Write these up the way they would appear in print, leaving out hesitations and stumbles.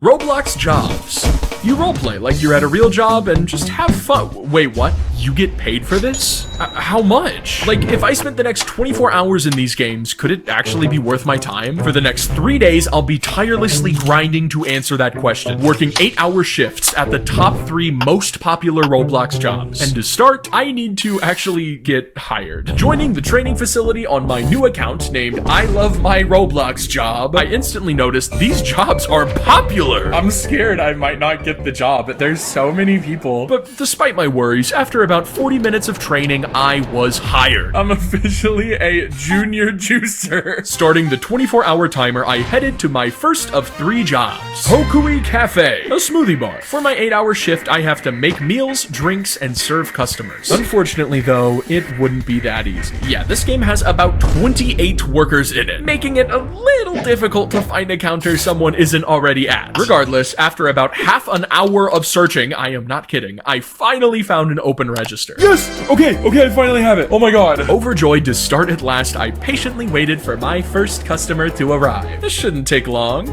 Roblox jobs. You roleplay like you're at a real job and just have fun. Wait, what? You get paid for this? How much? Like, if I spent the next 24 hours in these games, could it actually be worth my time? For the next 3 days, I'll be tirelessly grinding to answer that question, working 8-hour shifts at the top 3 most popular Roblox jobs. And to start, I need to actually get hired. Joining the training facility on my new account named I Love My Roblox Job, I instantly noticed these jobs are popular. I'm scared I might not get the job, but there's so many people. But despite my worries, after about 40 minutes of training, I was hired. I'm officially a junior juicer. Starting the 24-hour timer, I headed to my first of 3 jobs. Hokui Cafe, a smoothie bar. For my 8-hour shift, I have to make meals, drinks, and serve customers. Unfortunately, though, it wouldn't be that easy. Yeah, this game has about 28 workers in it, making it a little difficult to find a counter someone isn't already at. Regardless, after about half an hour of searching, I am not kidding, I finally found an open register. Yes! Okay, I finally have it. Oh my god. Overjoyed to start at last, I patiently waited for my first customer to arrive. This shouldn't take long.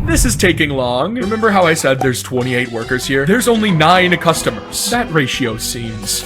This is taking long. Remember how I said there's 28 workers here? There's only 9 customers. That ratio seems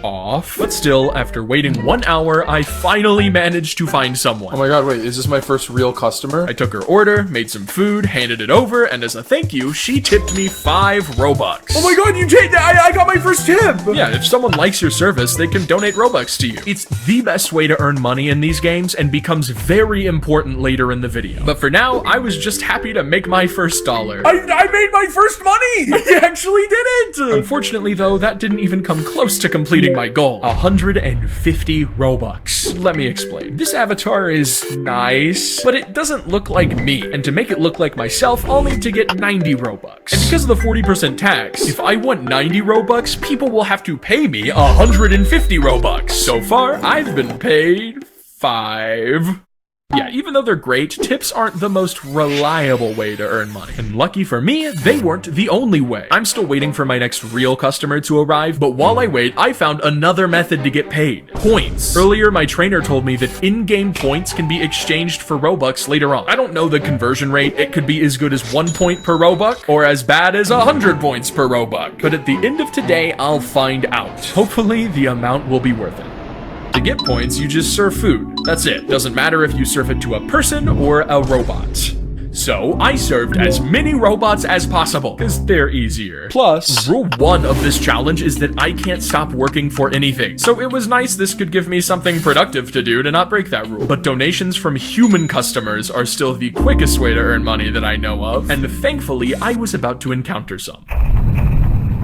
off. But still, after waiting 1 hour, I finally managed to find someone. Oh my god, wait, is this my first real customer? I took her order, made some food, handed it over, and as a thank you, she tipped me 5 Robux. Oh my god, you changed it! I got my first tip! Yeah, if someone likes your service, they can donate Robux to you. It's the best way to earn money in these games and becomes very important later in the video. But for now, I was just happy to make my first dollar. I made my first money! I actually did it! Unfortunately, though, that didn't even come close to completing my goal. 150 Robux. Let me explain. This avatar is nice, but it doesn't look like me. And to make it look like myself, I'll need to get 90 Robux. And because of the 40% tax, if I want 90 Robux, people will have to pay me 150 Robux. So far, I've been paid 5. Yeah, even though they're great, tips aren't the most reliable way to earn money. And lucky for me, they weren't the only way. I'm still waiting for my next real customer to arrive, but while I wait, I found another method to get paid. Points. Earlier, my trainer told me that in-game points can be exchanged for Robux later on. I don't know the conversion rate. It could be as good as 1 point per Robux, or as bad as 100 points per Robux. But at the end of today, I'll find out. Hopefully, the amount will be worth it. To get points, you just serve food. That's it. Doesn't matter if you serve it to a person or a robot. So, I served as many robots as possible, because they're easier. Plus, rule 1 of this challenge is that I can't stop working for anything. So it was nice this could give me something productive to do to not break that rule. But donations from human customers are still the quickest way to earn money that I know of, and thankfully, I was about to encounter some.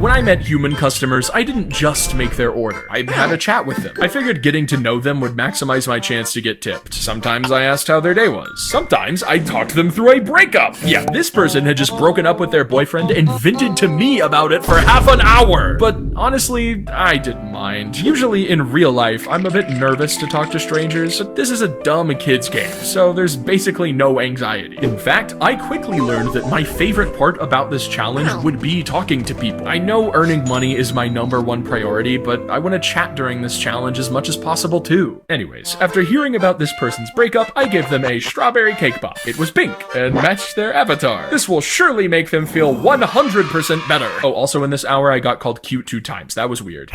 When I met human customers, I didn't just make their order. I had a chat with them. I figured getting to know them would maximize my chance to get tipped. Sometimes I asked how their day was. Sometimes I talked them through a breakup. Yeah, this person had just broken up with their boyfriend and vented to me about it for half an hour. But honestly, I didn't mind. Usually in real life, I'm a bit nervous to talk to strangers, but this is a dumb kid's game, so there's basically no anxiety. In fact, I quickly learned that my favorite part about this challenge would be talking to people. I know earning money is my #1 priority, but I want to chat during this challenge as much as possible too. Anyways, after hearing about this person's breakup, I gave them a strawberry cake pop. It was pink and matched their avatar. This will surely make them feel 100% better. Oh, also in this hour, I got called cute 2 times. That was weird.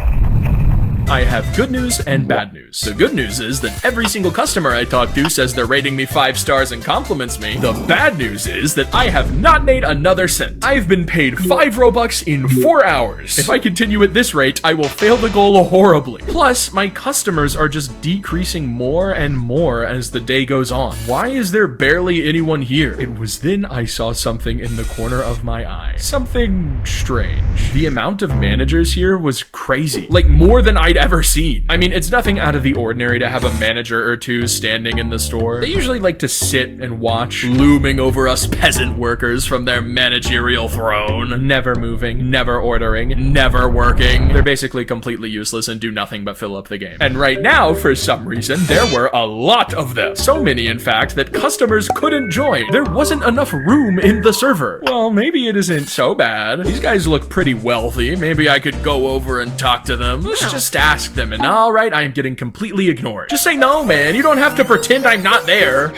I have good news and bad news. The good news is that every single customer I talk to says they're rating me 5 stars and compliments me. The bad news is that I have not made another cent. I've been paid 5 Robux in 4 hours. If I continue at this rate, I will fail the goal horribly. Plus, my customers are just decreasing more and more as the day goes on. Why is there barely anyone here? It was then I saw something in the corner of my eye. Something strange. The amount of managers here was crazy. Like more than I'd ever seen. I mean, it's nothing out of the ordinary to have a manager or 2 standing in the store. They usually like to sit and watch, looming over us peasant workers from their managerial throne. Never moving, never ordering, never working. They're basically completely useless and do nothing but fill up the game. And right now, for some reason, there were a lot of them. So many, in fact, that customers couldn't join. There wasn't enough room in the server. Well, maybe it isn't so bad. These guys look pretty wealthy. Maybe I could go over and talk to them. Let's just ask them, and alright, I am getting completely ignored. Just say no, man. You don't have to pretend I'm not there.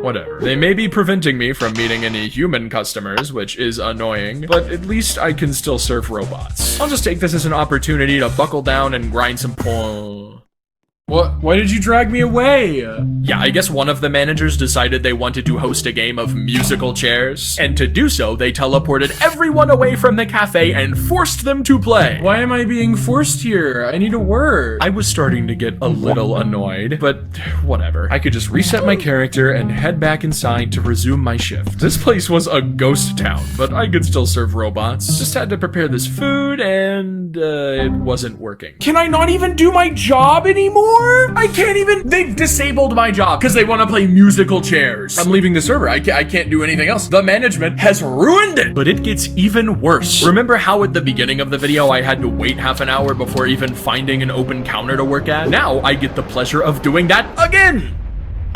Whatever. They may be preventing me from meeting any human customers, which is annoying, but at least I can still serve robots. I'll just take this as an opportunity to buckle down and grind some What? Why did you drag me away? Yeah, I guess one of the managers decided they wanted to host a game of musical chairs, and to do so, they teleported everyone away from the cafe and forced them to play. Why am I being forced here? I need to work. I was starting to get a little annoyed, but whatever. I could just reset my character and head back inside to resume my shift. This place was a ghost town, but I could still serve robots. Just had to prepare this food, and it wasn't working. Can I not even do my job anymore? I can't even. They've disabled my job because they want to play musical chairs. I'm leaving the server. I can't do anything else. The management has ruined it. But it gets even worse. Remember how at the beginning of the video I had to wait half an hour before even finding an open counter to work at? Now I get the pleasure of doing that again!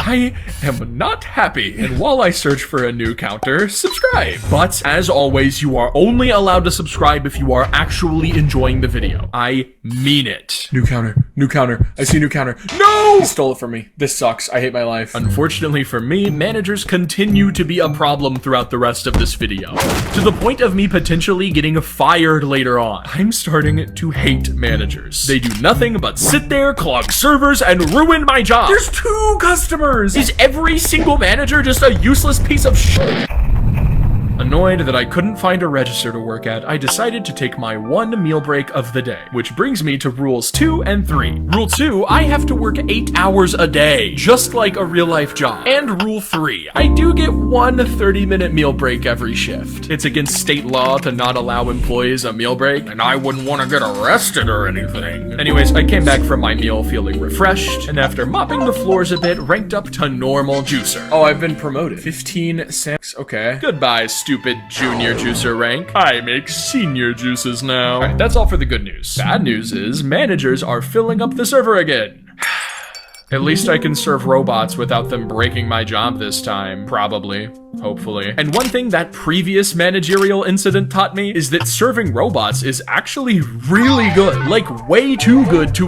I am not happy, and while I search for a new counter, subscribe. But, as always, you are only allowed to subscribe if you are actually enjoying the video. I mean it. New counter. New counter. I see new counter. No! He stole it from me. This sucks. I hate my life. Unfortunately for me, managers continue to be a problem throughout the rest of this video, to the point of me potentially getting fired later on. I'm starting to hate managers. They do nothing but sit there, clog servers, and ruin my job. There's 2 customers. Is every single manager just a useless piece of shit? Annoyed that I couldn't find a register to work at, I decided to take my 1 meal break of the day, which brings me to rules 2 and 3. Rule 2, I have to work 8 hours a day, just like a real-life job. And rule 3, I do get 1 30-minute meal break every shift. It's against state law to not allow employees a meal break, and I wouldn't want to get arrested or anything. Anyways, I came back from my meal feeling refreshed, and after mopping the floors a bit, ranked up to normal juicer. Oh, I've been promoted. 15 cents. Okay. Goodbye, stupid junior juicer rank. I make senior juices now. Alright, that's all for the good news. Bad news is managers are filling up the server again. At least I can serve robots without them breaking my job this time. Probably. Hopefully. And one thing that previous managerial incident taught me is that serving robots is actually really good. Like, way too good to